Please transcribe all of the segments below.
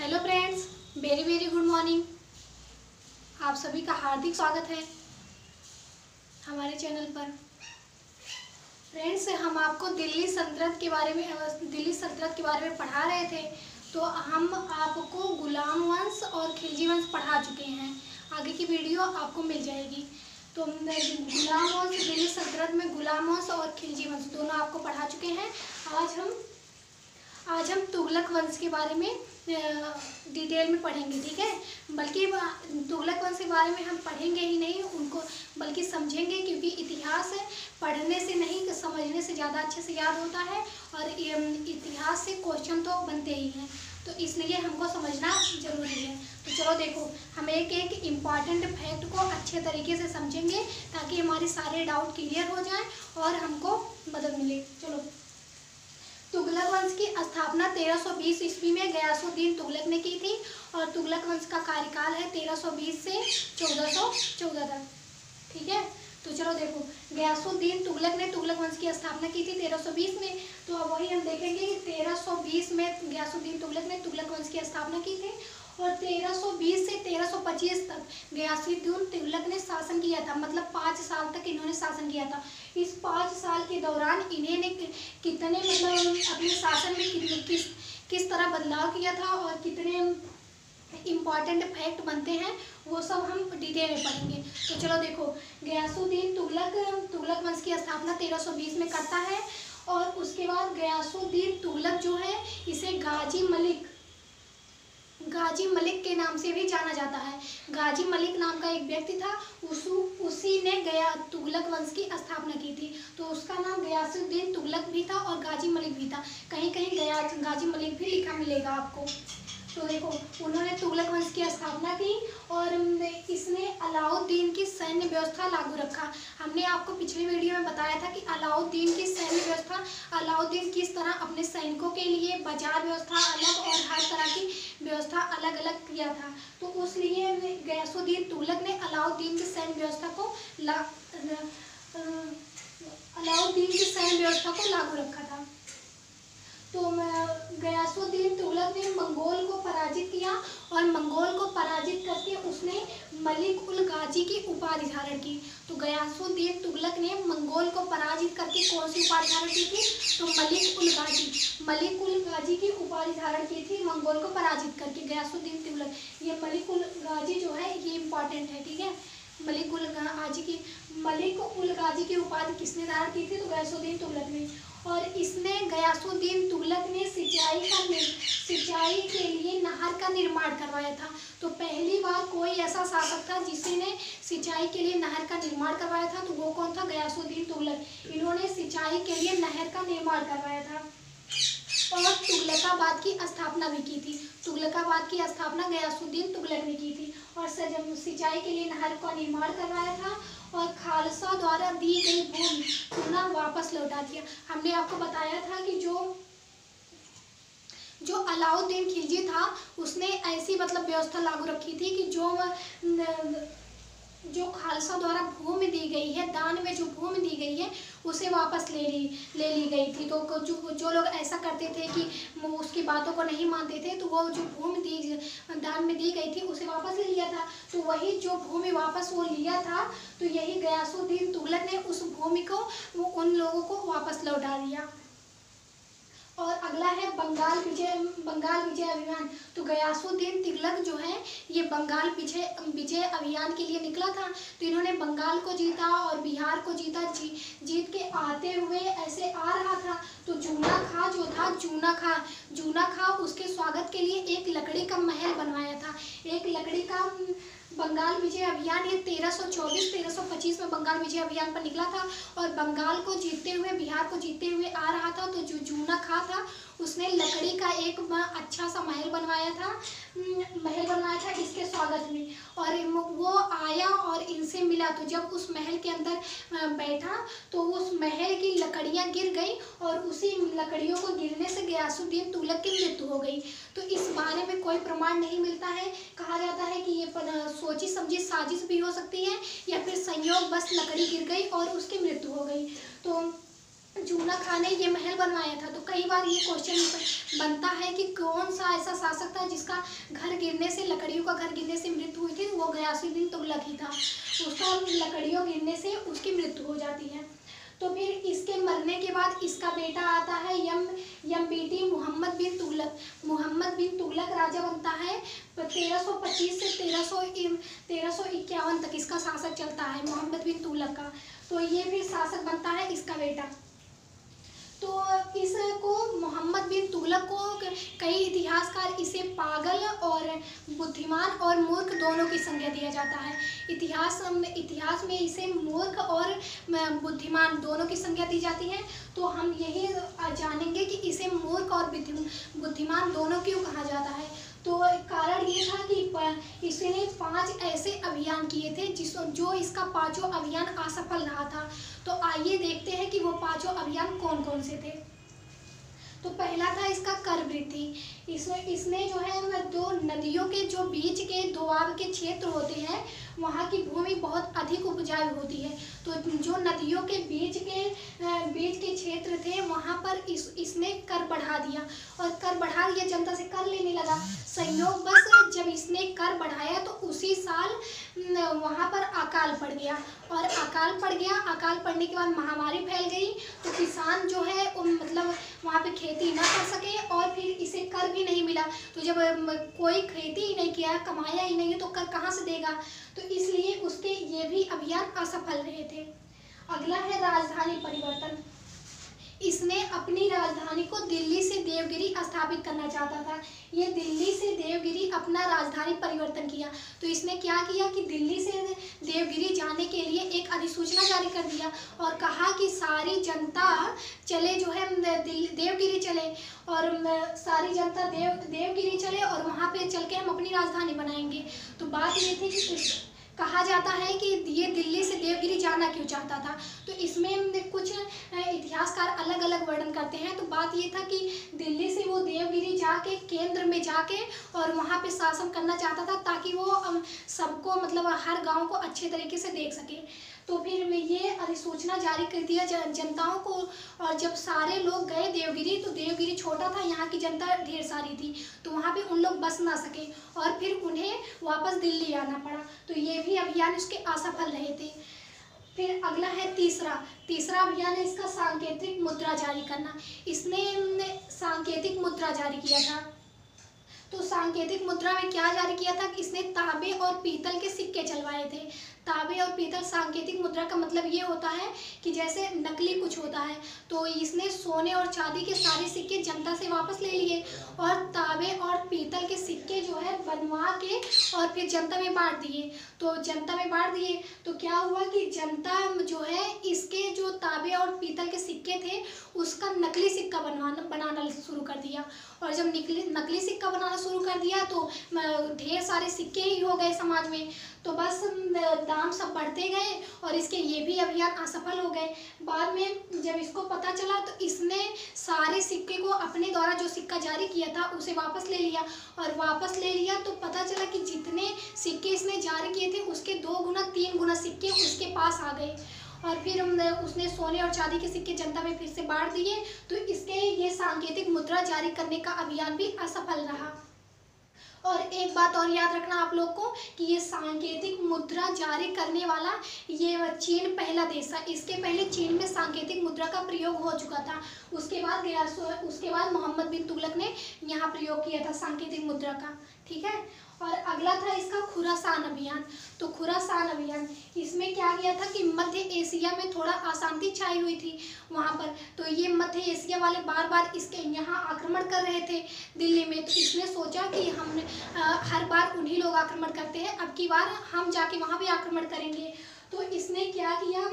Hello friends, very very good morning. आप सभी का हार्दिक स्वागत है हमारे चैनल पर। फ्रेंड्स, हम आपको दिल्ली सल्तनत के बारे में पढ़ा रहे थे। तो हम आपको गुलाम वंश और खिलजी वंश पढ़ा चुके हैं। आगे की वीडियो आपको मिल जाएगी। तो गुलाम वंश, दिल्ली सल्तनत में गुलाम वंश और खिलजी वंश दोनों आपको पढ़ा चुके हैं। आज हम तुगलक वंश के बारे में डिटेल में पढ़ेंगे, ठीक है। बल्कि तुगलक वंश के बारे में हम पढ़ेंगे ही नहीं उनको, बल्कि समझेंगे, क्योंकि इतिहास पढ़ने से नहीं समझने से ज़्यादा अच्छे से याद होता है। और इतिहास से क्वेश्चन तो बनते ही हैं, तो इसलिए हमको समझना ज़रूरी है। तो चलो देखो, हम एक एक इम्पॉर्टेंट फैक्ट को अच्छे तरीके से समझेंगे ताकि हमारे सारे डाउट क्लियर हो जाएं और हमको मदद मिले। चलो, तुगलक वंश की स्थापना 1320 ईस्वी में गयासुद्दीन तुगलक ने की थी। और तुगलक वंश का कार्यकाल है 1320 से 1414 तक, ठीक है। तो चलो देखो, गयासुद्दीन तुगलक ने तुगलक वंश की स्थापना की थी 1320 में। तो अब वही हम देखेंगे कि 1320 में गयासुद्दीन तुगलक ने तुगलक वंश की स्थापना की थी। और 1320 से 1325 तक गयासुद्दीन तुगलक ने शासन किया था, मतलब 5 साल तक इन्होंने शासन किया था। इस 5 साल के दौरान इन्होंने कितने अपने शासन में किस तरह बदलाव किया था और कितने इम्पॉर्टेंट फैक्ट बनते हैं, वो सब हम डिटेल में पढ़ेंगे। तो चलो देखो, गयासुद्दीन तुगलक वंश की स्थापना 1320 में करता है। और उसके बाद गयासुद्दीन तुगलक जो है, इसे गाजी मलिक के नाम से भी जाना जाता है। गाजी मलिक नाम का एक व्यक्ति था, उसी ने तुगलक वंश की स्थापना की थी। तो उसका नाम गयासुद्दीन तुगलक भी था और गाजी मलिक भी था। कहीं कहीं गाजी मलिक भी लिखा मिलेगा आपको। तो देखो, उन्होंने तुगलक वंश की स्थापना की और इसने अलाउद्दीन की सैन्य व्यवस्था लागू रखा। हमने आपको पिछली वीडियो में बताया था कि अलाउद्दीन की सैन्य व्यवस्था, अलाउद्दीन किस तरह अपने सैनिकों के लिए बाजार व्यवस्था अलग और हर तरह की व्यवस्था अलग अलग किया था। तो उसलिए गयासुद्दीन तुगलक ने अलाउद्दीन की सैन्य व्यवस्था को लागू रखा था। तो गयासुद्दीन तुगलक ने मंगोल को पराजित किया और मंगोल को पराजित करके उसने मलिक उल गाजी की उपाधि धारण की। तो गयासुद्दीन तुगलक ने मंगोल को पराजित करके कौन सी उपाधि धारण की थी? तो मलिक उल गाजी की उपाधि धारण की थी मंगोल को पराजित करके गयासुद्दीन तुगलक। ये मलिक उल गाजी जो है, ये इम्पॉर्टेंट है, ठीक है। मलिक उल गाजी की उपाधि किसने धारण की थी? तो गयासुद्दीन तुगलक ने। और इसने गयासुद्दीन तुगलक ने सिंचाई के लिए नहर का निर्माण करवाया था। तो पहली बार कोई ऐसा शासक था जिसने सिंचाई के लिए नहर का निर्माण करवाया था, तो वो कौन था? गयासुद्दीन तुगलक। इन्होंने सिंचाई के लिए नहर का निर्माण करवाया था। और तुगलकाबाद की स्थापना भी की थी। तुगलकाबाद की स्थापना गयासुद्दीन तुगलक ने की थी और सिंचाई के लिए नहर का निर्माण करवाया था। और खालसा द्वारा दी गई भूमि पुनः वापस लौटा दिया। हमने आपको बताया था कि जो अलाउद्दीन खिलजी था, उसने ऐसी व्यवस्था लागू रखी थी कि जो खालसा द्वारा भूमि दी गई है, दान में जो भूमि दी गई है, उसे वापस ले ली गई थी। तो जो लोग ऐसा करते थे कि उसकी बातों को नहीं मानते थे, तो वो जो भूमि दान में दी गई थी, उसे वापस ले लिया था। तो वही जो भूमि वापस वो लिया था, तो यही गयासुद्दीन तुगलक ने उस भूमि को उन लोगों को वापस लौटा दिया। और अगला है बंगाल विजय अभियान। तो गयासुद्दीन तुगलक जो है, ये बंगाल विजय अभियान के लिए निकला था। तो इन्होंने बंगाल को जीता और बिहार को जीता। जीत के आते हुए ऐसे आ रहा था, तो जूना खा उसके स्वागत के लिए एक लकड़ी का महल बनवाया था। एक लकड़ी का बंगाल विजय अभियान, ये 1324-1325 में बंगाल विजय अभियान पर निकला था। और बंगाल को जीतते हुए, बिहार को जीतते हुए आ रहा था। तो जो जूना खा था, उसने लकड़ी का एक अच्छा सा महल बनवाया था इसके स्वागत में। और वो आया और इनसे मिला। तो जब उस महल के अंदर बैठा, तो उस महल की लकड़ियां गिर गई और उसी लकड़ियों को गिरने से गयासुद्दीन तुगलक की मृत्यु हो गई। तो इस बारे में कोई प्रमाण नहीं मिलता है। कहा जाता है कि ये सोची समझी साजिश भी हो सकती है, या फिर संयोग बस लकड़ी गिर गई और उसकी मृत्यु हो गई। तो जूना खान ने ये महल बनवाया था। तो कई बार ये क्वेश्चन बनता है कि कौन सा ऐसा शासक था जिसका घर गिरने से, लकड़ियों का घर गिरने से मृत्यु हुई थी। वो गयासुद्दीन तुगलक ही था। उसका लकड़ियों गिरने से उसकी मृत्यु हो जाती है। तो फिर इसके मरने के बाद इसका बेटा आता है यमबीटी मोहम्मद बिन तुगलक। मोहम्मद बिन तुगलक राजा बनता है। 1325 से 1351 तक इसका शासक चलता है मोहम्मद बिन तुगलक का। तो ये फिर शासक बनता है इसका बेटा। तो इसको मोहम्मद बिन तुगलक को कई इतिहासकार इसे पागल और बुद्धिमान और मूर्ख दोनों की संज्ञा दिया जाता है। इतिहास में इसे मूर्ख और बुद्धिमान दोनों की संज्ञा दी जाती है। तो हम यही जानेंगे कि इसे मूर्ख और बुद्धिमान दोनों क्यों कहा जाता है। तो कारण ये था कि इसने 5 ऐसे अभियान किए थे जो इसका 5वां अभियान असफल रहा था। तो आइए देखते हैं कि वो 5 अभियान कौन कौन से थे। तो पहला था इसका कर वृद्धि। इसने जो है 2 नदियों के जो बीच के दोआब के क्षेत्र होते हैं, वहाँ की भूमि बहुत अधिक उपजाऊ होती है। तो जो नदियों के बीच के क्षेत्र थे वहाँ पर इसने कर बढ़ा दिया, और कर बढ़ा दिया, जनता से कर लेने लगा। संयोगवश जब इसने कर बढ़ाया तो उसी साल वहाँ पर अकाल पड़ गया, और अकाल पड़ने के बाद महामारी फैल गई। तो किसान जो है मतलब वहाँ पे खेती ना कर सके, और फिर इसे कर भी नहीं मिला। तो जब कोई खेती ही नहीं किया, कमाया ही नहीं, तो कर कहाँ से देगा। तो इसलिए उसके ये भी अभियान असफल रहे थे। अगला है राजधानी परिवर्तन। इसने अपनी राजधानी को दिल्ली से देवगिरी स्थापित करना चाहता था। ये दिल्ली से देवगिरी अपना राजधानी परिवर्तन किया। तो इसने क्या किया कि दिल्ली से देवगिरी जाने के लिए एक अधिसूचना जारी कर दिया, और कहा कि सारी जनता चले, जो है देवगिरी चले, और सारी जनता देवगिरी चले, और वहाँ पे चल के हम अपनी राजधानी बनाएंगे। तो बात ये थी कि कहा जाता है कि ये दिल्ली से देवगिरी जाना क्यों चाहता था। तो इसमें कुछ इतिहासकार अलग अलग वर्णन करते हैं। तो बात ये था कि दिल्ली से वो देवगिरी जाके केंद्र में जाके और वहाँ पे शासन करना चाहता था, ताकि वो सबको मतलब हर गांव को अच्छे तरीके से देख सके। तो फिर ये अधिसूचना जारी कर दिया जनताओं को, और जब सारे लोग गए देवगिरी, तो देवगिरी छोटा था, यहाँ की जनता ढेर सारी थी, तो वहाँ पे उन लोग बस ना सके, और फिर उन्हें वापस दिल्ली आना पड़ा। तो ये भी अभियान उसके असफल रहे थे। फिर अगला है तीसरा अभियान है इसका सांकेतिक मुद्रा जारी करना। इसने सांकेतिक मुद्रा जारी किया था। तो सांकेतिक मुद्रा में क्या जारी किया था कि इसने तांबे और पीतल के सिक्के चलवाए थे। तांबे और पीतल, सांकेतिक मुद्रा का मतलब ये होता है कि जैसे नकली कुछ होता है। तो इसने सोने और चांदी के सारे सिक्के जनता से वापस ले लिए, और तांबे और पीतल के सिक्के जो है बनवा के और फिर जनता में बांट दिए। तो क्या हुआ कि जनता जो है इसके जो तांबे और पीतल के सिक्के थे उसका नकली सिक्का बनाना शुरू कर दिया। और जब नकली सिक्का बनाना शुरू कर दिया तो ढेर सारे सिक्के ही हो गए समाज में। तो बस दाम सब बढ़ते गए, और इसके ये भी अभियान असफल हो गए। बाद में जब इसको पता चला तो इसने सारे सिक्के को अपने द्वारा जो सिक्का जारी किया था उसे वापस ले लिया, और वापस ले लिया तो पता चला कि जितने सिक्के इसने जारी किए थे उसके 2 गुना 3 गुना सिक्के उसके पास आ गए। और फिर उसने सोने और चांदी के सिक्के जनता में फिर से बांट दिए। तो इसके ये सांकेतिक मुद्रा जारी करने का अभियान भी असफल रहा। और एक बात और याद रखना आप लोग को कि ये सांकेतिक मुद्रा जारी करने वाला ये चीन पहला देश था। इसके पहले चीन में सांकेतिक मुद्रा का प्रयोग हो चुका था। उसके बाद मोहम्मद बिन तुगलक ने यहाँ प्रयोग किया था सांकेतिक मुद्रा का। ठीक है। और अगला था इसका खुरासान अभियान। तो खुरासान अभियान इसमें क्या किया था कि मध्य एशिया में थोड़ा अशांति छाई हुई थी वहाँ पर। तो ये मध्य एशिया वाले बार बार इसके यहाँ आक्रमण कर रहे थे दिल्ली में। तो इसने सोचा कि हम हर बार उन्हीं लोग आक्रमण करते हैं, अब की बार हम जाके वहाँ भी आक्रमण करेंगे। तो इसने क्या किया,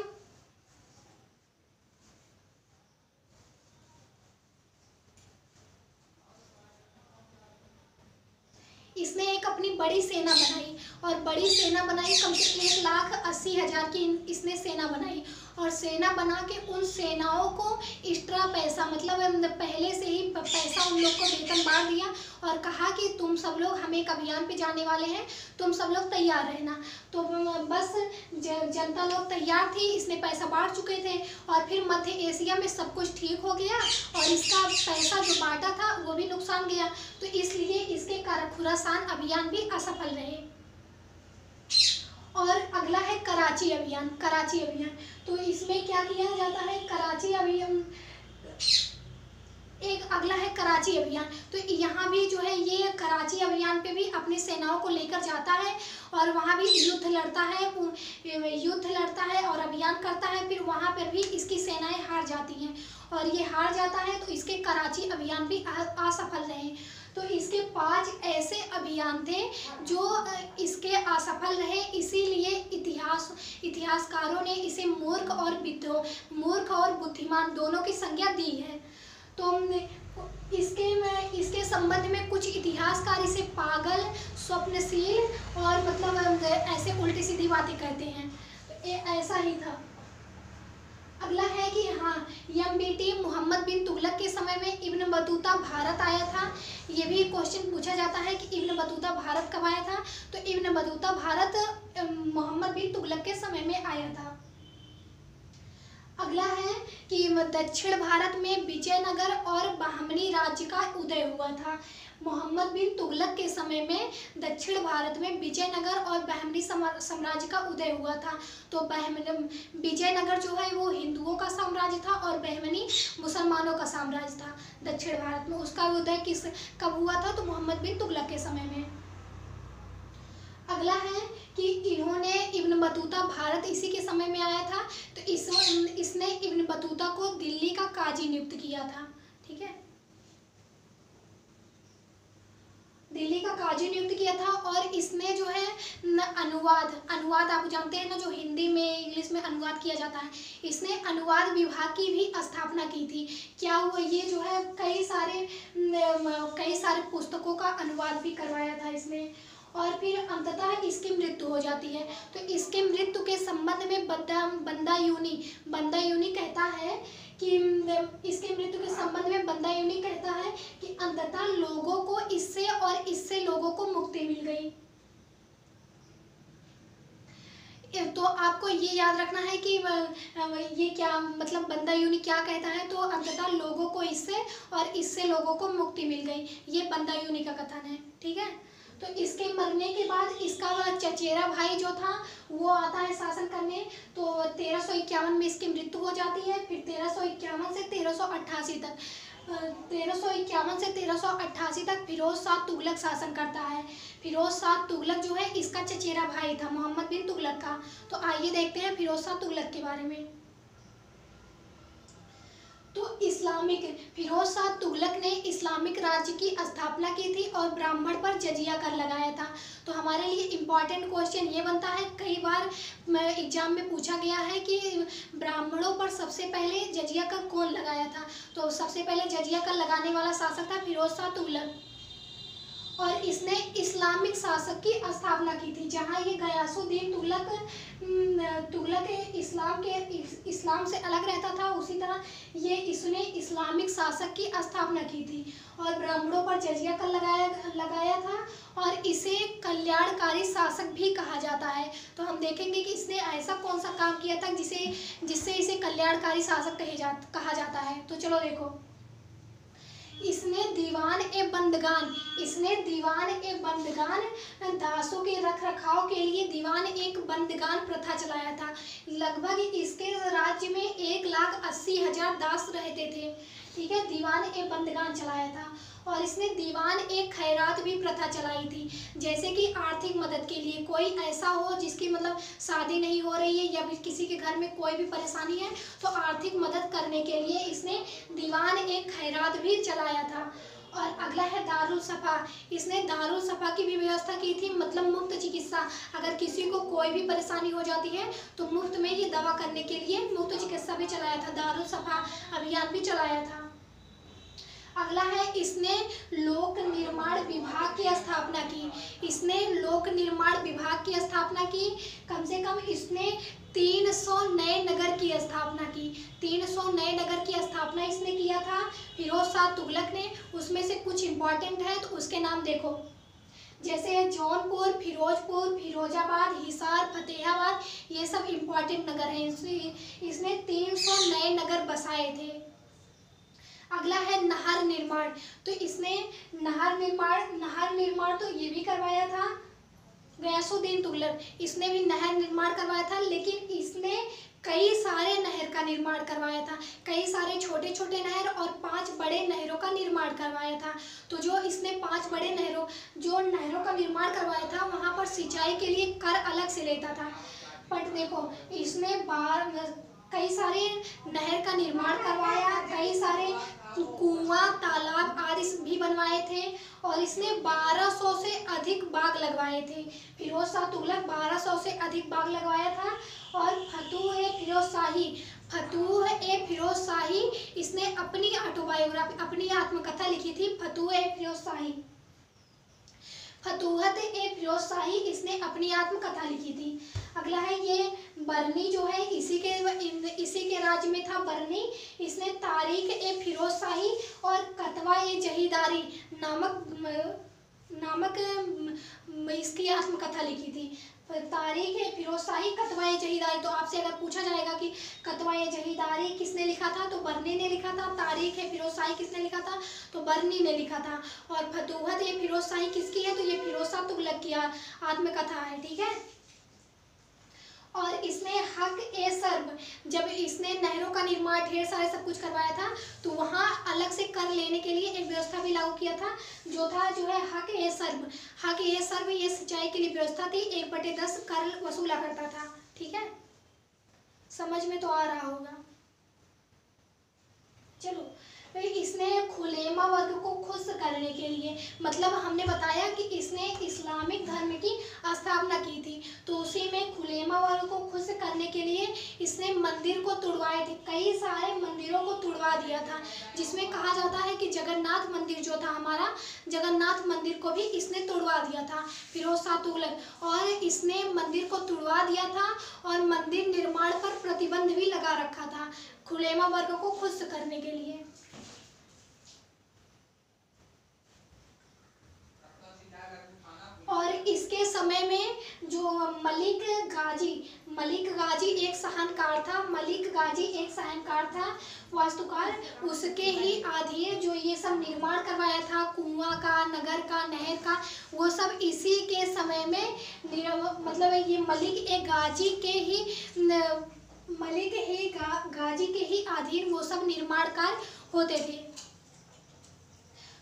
इसने एक अपनी बड़ी सेना बनाई, और बड़ी सेना बनाई, कम से 1,80,000 की इसने सेना बनाई। और सेना बना के उन सेनाओं को एक्स्ट्रा पैसा, मतलब पहले से ही पैसा उन लोग को वेतन बांट दिया और कहा कि तुम सब लोग, हम एक अभियान पे जाने वाले हैं, तुम सब लोग तैयार रहना। तो बस जनता लोग तैयार थी, इसने पैसा बांट चुके थे और फिर मध्य एशिया में सब कुछ ठीक हो गया और इसका पैसा जो बांटा था वो भी नुकसान गया। तो इसलिए इसके कारण खुरासान अभियान भी असफल रहे। और अगला है कराची अभियान। कराची अभियान, तो इसमें क्या किया जाता है, कराची अभियान, एक अगला है कराची अभियान। तो यहाँ भी जो है ये कराची अभियान पे भी अपनी सेनाओं को लेकर जाता है और वहाँ भी युद्ध लड़ता है और अभियान करता है। फिर वहाँ पर भी इसकी सेनाएं हार जाती हैं और ये हार जाता है, तो इसके कराची अभियान भी असफल रहे। तो इसके 5 ऐसे अभियान थे जो इसके असफल रहे, इसीलिए इतिहासकारों ने इसे मूर्ख और बुद्धिमान दोनों की संज्ञा दी है। तो इसके संबंध में कुछ इतिहासकार इसे पागल, स्वप्नशील और मतलब ऐसे उल्टी सीधी बातें कहते हैं। तो ये ऐसा ही था। अगला है कि हाँ, MBT मोहम्मद बिन तुगलक के समय में इब्न बतूता भारत आया था। ये भी क्वेश्चन पूछा जाता है कि इब्न बतूता भारत कब आया था। तो इब्न बतूता भारत मोहम्मद बिन तुगलक के समय में आया था। अगला है कि दक्षिण भारत में विजयनगर और बहमनी राज्य का उदय हुआ था। मोहम्मद बिन तुगलक के समय में दक्षिण भारत में विजयनगर और बहमनी साम्राज्य का उदय हुआ था। तो विजयनगर जो है वो हिंदुओं का साम्राज्य था और बहमनी मुसलमानों का साम्राज्य था दक्षिण भारत में। उसका उदय कब हुआ था, तो मोहम्मद बिन तुगलक के समय में। अगला है कि इन्होंने इब्न बतूता भारत इसी के समय में आया था। तो इसने इब्न बतूता को दिल्ली का काजी नियुक्त किया था। ठीक है, दिल्ली का काजी नियुक्त किया था। और इसने जो है अनुवाद आप जानते हैं ना, जो हिंदी में इंग्लिश में अनुवाद किया जाता है, इसने अनुवाद विभाग की भी स्थापना की थी। क्या हुआ, ये जो है कई सारे पुस्तकों का अनुवाद भी करवाया था इसने। और फिर अंततः इसकी मृत्यु हो जाती है। तो इसके मृत्यु के संबंध में बंदायूनी कहता है कि इसके मृत्यु के संबंध में बंदायूनी कहता है कि अंततः लोगों को इससे लोगों को मुक्ति मिल गई। तो आपको ये याद रखना है कि ये क्या मतलब बंदायूनी क्या कहता है। तो अंततः लोगों को इससे लोगों को मुक्ति मिल गई, ये बंदायूनी का कथन है। ठीक है, तो इसके मरने के बाद इसका चचेरा भाई जो था वो आता है शासन करने। तो 1351 में इसकी मृत्यु हो जाती है। फिर 1351 से 1388 तक फिरोज शाह तुगलक शासन करता है। फिरोज शाह तुगलक जो है इसका चचेरा भाई था मोहम्मद बिन तुगलक का। तो आइए देखते हैं फिरोज शाह तुगलक के बारे में। तो फिरोज शाह तुगलक ने इस्लामिक राज्य की स्थापना की थी और ब्राह्मण पर जजिया कर लगाया था। तो हमारे लिए इम्पॉर्टेंट क्वेश्चन ये बनता है, कई बार एग्जाम में पूछा गया है कि ब्राह्मणों पर सबसे पहले जजिया कर कौन लगाया था। तो सबसे पहले जजिया कर लगाने वाला शासक था फिरोज शाह तुगलक और इसने इस्लामिक शासक की स्थापना की थी। जहाँ ये गयासुद्दीन तुगलक इस्लाम से अलग रहता था, उसी तरह इसने इस्लामिक शासक की स्थापना की थी और ब्राह्मणों पर जजिया कर लगाया था और इसे कल्याणकारी शासक भी कहा जाता है। तो हम देखेंगे कि इसने ऐसा कौन सा काम किया था जिससे इसे कल्याणकारी शासक कहा जाता है। तो चलो देखो, इसने दीवान ए बंदगान दासों के रखरखाव के लिए दीवान एक बंदगान प्रथा चलाया था। लगभग इसके राज्य में 1,80,000 दास रहते थे। ठीक है, दीवान ए बंदगान चलाया था। और इसने दीवान एक खैरात भी प्रथा चलाई थी, जैसे कि आर्थिक मदद के लिए कोई ऐसा हो जिसकी मतलब शादी नहीं हो रही है या फिर किसी के घर में कोई भी परेशानी है, तो आर्थिक मदद करने के लिए इसने दीवान एक खैरात भी चलाया था। और अगला है दारुल सफा। इसने दारुल सफा की भी व्यवस्था की थी, मतलब मुफ्त चिकित्सा। अगर किसी को कोई भी परेशानी हो जाती है तो मुफ्त में ये दवा करने के लिए मुफ्त चिकित्सा भी चलाया था, दारुल सफा अभियान भी चलाया था। अगला है, इसने लोक निर्माण विभाग की स्थापना की। इसने लोक निर्माण विभाग की स्थापना की। कम से कम इसने 300 नए नगर की स्थापना की। 300 नए नगर की स्थापना इसने किया था फिरोज शाह तुगलक ने। उसमें से कुछ इम्पॉर्टेंट है तो उसके नाम देखो, जैसे जौनपुर, फिरोजपुर, फिरोजाबाद, हिसार, फतेहाबाद, ये सब इम्पॉर्टेंट नगर हैं। इसने 300 नए नगर बसाए थे। अगला है नहर निर्माण। तो इसने नहर निर्माण तो ये भी करवाया था गयासुद्दीन तुगलक। इसने भी नहर निर्माण करवाया था, लेकिन इसने कई सारे नहर का निर्माण करवाया था। कई सारे छोटे छोटे नहर और 5 बड़े नहरों का निर्माण करवाया था। तो जो इसने 5 बड़े नहरों का निर्माण करवाया था, वहाँ पर सिंचाई के लिए कर अलग से लेता था। बट देखो, इसने कई सारे नहर का निर्माण करवाया, कई सारे कुआं, तालाब आदि भी बनवाए थे, और इसने 1200 से अधिक बाग लगवाए थे। फिरोज शाह तुगलक 1200 से अधिक बाग लगवाया था। और फतूह ए फिरोज शाही इसने अपनी ऑटोबायोग्राफी, अपनी आत्मकथा लिखी थी, फतूह ए फिरोज शाही इसने अपनी आत्मकथा लिखी थी। अगला है ये बरनी, जो है इसी के राज्य में था बरनी। इसने तारीख ए फिरोज शाही और कतवा ए जहीदारी नामक इसकी आत्मकथा लिखी थी। तारीख ए फिरोज शाही, कतवा ए जहीदारी। तो आपसे अगर पूछा जाएगा कि कतवा ए जहीदारी किसने लिखा था, तो बरनी ने लिखा था। तारीख ए फिरोज शाही किसने लिखा था, तो बरनी ने लिखा था। और फतूहत ए फिरोज शाही किसकी है, तो ये फिरोज शाह तुगलक की आत्मकथा है। ठीक है। और इसने हक ए सर्ब, जब इसने नहरों का निर्माण ढेर सारे सब कुछ करवाया था, तो वहाँ अलग से कर लेने के लिए एक व्यवस्था भी लागू किया था, जो है हक ए सर्ब। ये सिंचाई के लिए व्यवस्था थी, 1/10 कर वसूला करता था। ठीक है, समझ में तो आ रहा होगा। चलो, इसने खुलेमा वर्ग को खुश करने के लिए, मतलब हमने बताया कि इसने इस्लामिक धर्म की स्थापना की थी, तो उसी में खुलेमा वर्ग को खुश करने के लिए इसने मंदिर को तुड़वाए थे। कई सारे मंदिरों को तुड़वा दिया था, जिसमें कहा जाता है कि जगन्नाथ मंदिर जो था हमारा, जगन्नाथ मंदिर को भी इसने तुड़वा दिया था फिरोज शाह तुगलक। और इसने मंदिर को तुड़वा दिया था और मंदिर निर्माण पर प्रतिबंध भी लगा रखा था, खुलेमा वर्ग को खुश करने के लिए। और इसके समय में जो मलिक गाजी एक साहनकार था, वास्तुकार। उसके ही अधीन जो ये सब निर्माण करवाया था, कुआं का, नगर का, नहर का, वो सब इसी के समय में, मतलब ये गाजी के ही अधीन वो सब निर्माण कार्य होते थे।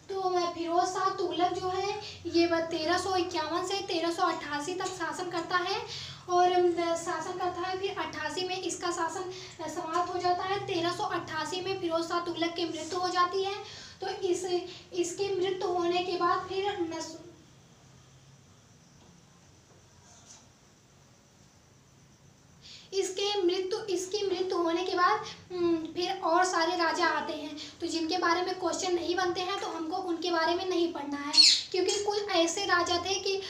तो फिरोज शाह तुगलक जो है ये 1351 से 1388 तक शासन करता है, फिर 88 में इसका शासन समाप्त हो जाता है। 1388 में फिरोज शाह तुगलक की मृत्यु हो जाती है। तो इसकी मृत्यु होने के बाद इसकी मृत्यु होने के बाद फिर और सारे राजा आते हैं, तो जिनके बारे में क्वेश्चन नहीं बनते हैं तो हमको उनके बारे में नहीं पढ़ना है, क्योंकि कुछ ऐसे राजा थे कि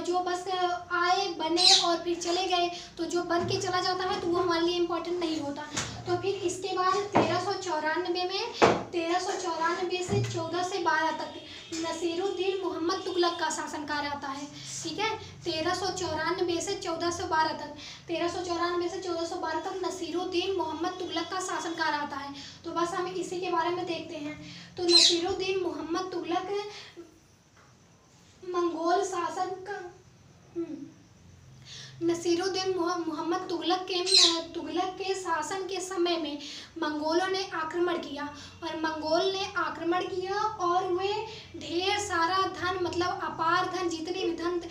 जो बस आए, बने और फिर चले गए, तो जो बन के चला जाता है तो वो हमारे लिए इम्पोर्टेंट नहीं होता। तो फिर इसके बाद 1394 से 14 से 12 तक नसीरुद्दीन मोहम्मद तुगलक का शासनकाल आता है। ठीक है, 1394 से 1412 तक, 1394 से 1412 तक नसीरुद्दीन मोहम्मद तुगलक का शासनकाल आता है। तो बस हम इसी के बारे में देखते हैं। तो नसीरुद्दीन मोहम्मद तुगलक मंगोल शासक नसीरुद्दीन मोहम्मद तुगलक के शासन के समय में मंगोलों ने आक्रमण किया, और वे ढेर सारा धन, मतलब अपार धन, जितने भी धन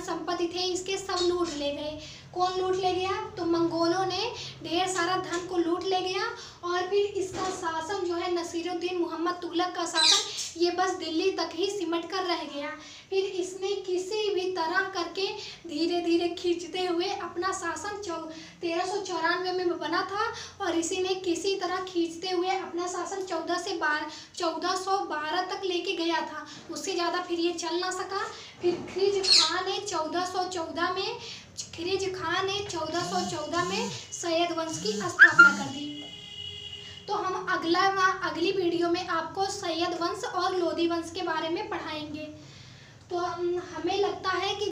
संपत्ति थे इसके सब लूट ले गए। कौन लूट ले गया? तो मंगोलों ने ढेर सारा धन को लूट ले गया, और फिर इसका शासन जो है जलालुद्दीन मोहम्मद तुगलक का शासन ये बस दिल्ली तक ही सिमट कर रह गया। फिर इसने किसी भी तरह करके धीरे धीरे खींचते हुए अपना शासन 1394 में बना था, और इसी ने किसी तरह खींचते हुए अपना शासन 1412 तक लेके गया था। उससे ज़्यादा फिर ये चल ना सका। फिर खिलजी खान ने 1414 में सैयद वंश की स्थापना कर दी। तो हम अगली वीडियो में आपको सैयद वंश और लोधी वंश के बारे में पढ़ाएंगे। तो हमें लगता है कि